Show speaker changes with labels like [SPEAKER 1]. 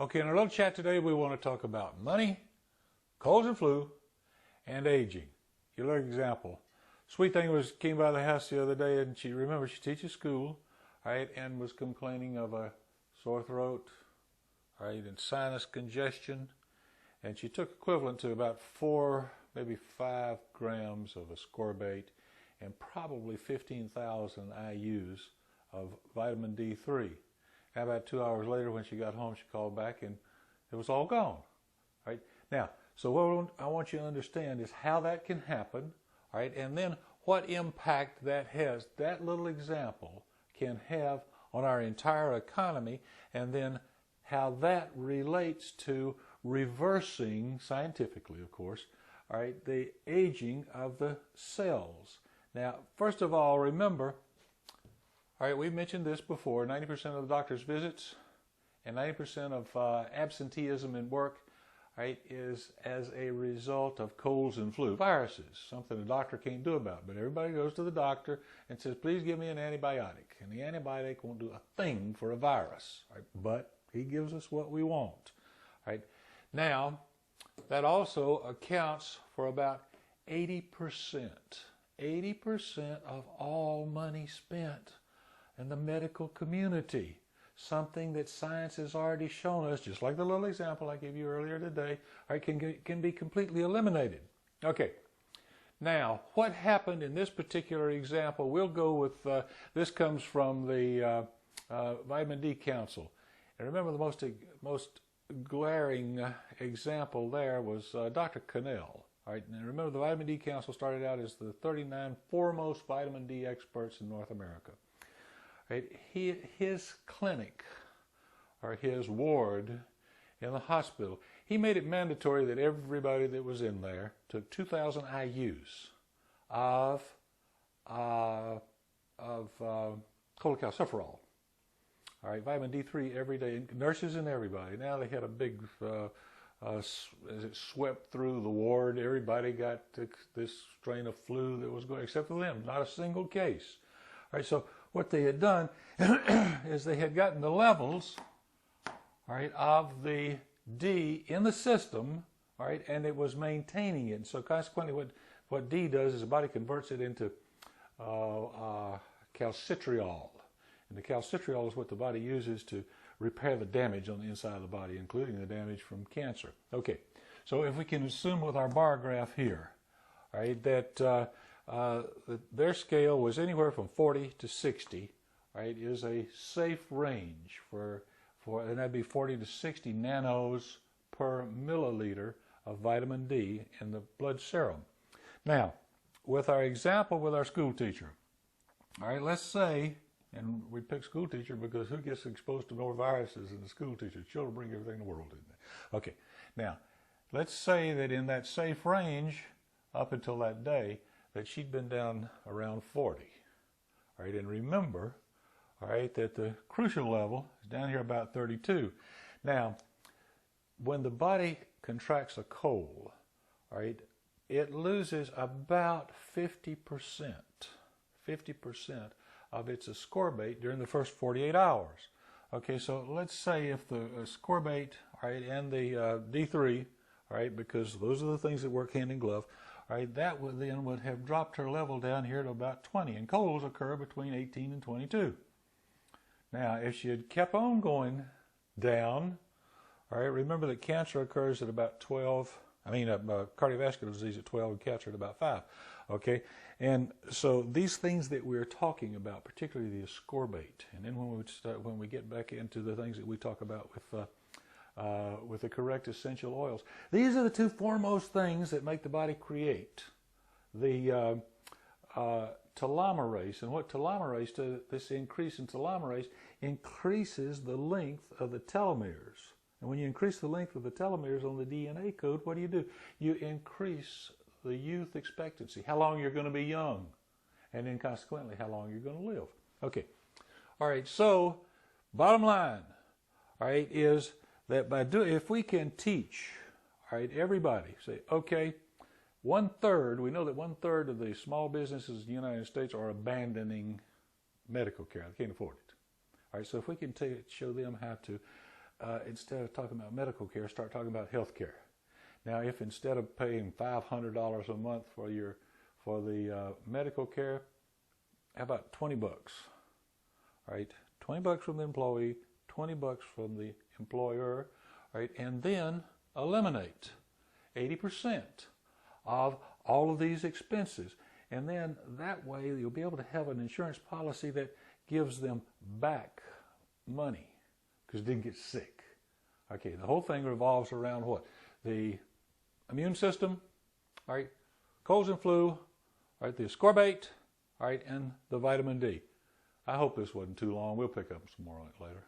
[SPEAKER 1] Okay, in our little chat today, we want to talk about money, colds and flu, and aging. Your little example. Sweet thing came by the house the other day, and she teaches school, right, and was complaining of a sore throat, right, and sinus congestion, and she took equivalent to about 4, maybe 5 grams of ascorbate and probably 15,000 IUs of vitamin D3. And about 2 hours later, when she got home, she called back and it was all gone. Right? Now, so what I want you to understand is how that can happen, right? And then what impact that has, that little example can have on our entire economy, and then how that relates to reversing, scientifically of course, all right, the aging of the cells. Now, first of all, remember, all right, we mentioned this before, 90% of the doctor's visits and 90% of absenteeism in work, right, is as a result of colds and flu, viruses, something the doctor can't do about. But everybody goes to the doctor and says, please give me an antibiotic. And the antibiotic won't do a thing for a virus, right? But he gives us what we want, right? Now, that also accounts for about 80% of all money spent in the medical community, something that science has already shown us, just like the little example I gave you earlier today, right, can be completely eliminated. Okay, now what happened in this particular example, we'll go with, this comes from the Vitamin D Council. And remember, the most glaring example there was Dr. Cannell. Right, and remember, the Vitamin D Council started out as the 39 foremost vitamin D experts in North America. Right? His clinic, or his ward in the hospital, he made it mandatory that everybody that was in there took 2,000 IUs of cholecalciferol. All right, vitamin D3 every day, nurses and everybody. Now they had a big, as it swept through the ward, everybody got this strain of flu that was going, except for them, not a single case. All right, so what they had done is they had gotten the levels, all right, of the D in the system, all right, and it was maintaining it. And so consequently, what D does is the body converts it into calcitriol. And the calcitriol is what the body uses to repair the damage on the inside of the body, including the damage from cancer. Okay, so if we can assume with our bar graph here, all right, that their scale was anywhere from 40 to 60, right, is a safe range for and that'd be 40 to 60 nanos per milliliter of vitamin D in the blood serum. Now, with our example with our school teacher, all right, let's say, and we pick school teacher because who gets exposed to more viruses than the school teacher? Children bring everything in the world in there. Okay, now, let's say that in that safe range, up until that day, that she'd been down around 40. All right, and remember, all right, that the crucial level is down here about 32. Now, when the body contracts a cold, all right, it loses about 50% of its ascorbate during the first 48 hours. Okay, so let's say if the ascorbate, all right, and the D3, all right, because those are the things that work hand in glove, all right, that would have dropped her level down here to about 20, and colds occur between 18 and 22. Now, if she had kept on going down, all right, remember that cancer occurs at about 12, cardiovascular disease at 12 and cancer at about 5, okay? And so these things that we're talking about, particularly the ascorbate, and then when we get back into the things that we talk about with the correct essential oils, these are the two foremost things that make the body create the telomerase. And what telomerase does, this increase in telomerase increases the length of the telomeres. And when you increase the length of the telomeres on the DNA code, what do? You increase the youth expectancy, how long you're going to be young, and then consequently how long you're going to live. Okay, all right, so bottom line, all right, is that if we can teach, all right, everybody, say, okay, we know that 1/3 of the small businesses in the United States are abandoning medical care. They can't afford it. All right, so if we can show them how to instead of talking about medical care, start talking about health care. Now, if instead of paying $500 a month for the medical care, how about 20 bucks? All right, 20 bucks from the employee, 20 bucks from the employer, right? And then eliminate 80% of all of these expenses. And then that way you'll be able to have an insurance policy that gives them back money because they didn't get sick. Okay, the whole thing revolves around what? The immune system, all right, colds and flu, all right, the ascorbate, all right, and the vitamin D. I hope this wasn't too long. We'll pick up some more on it later.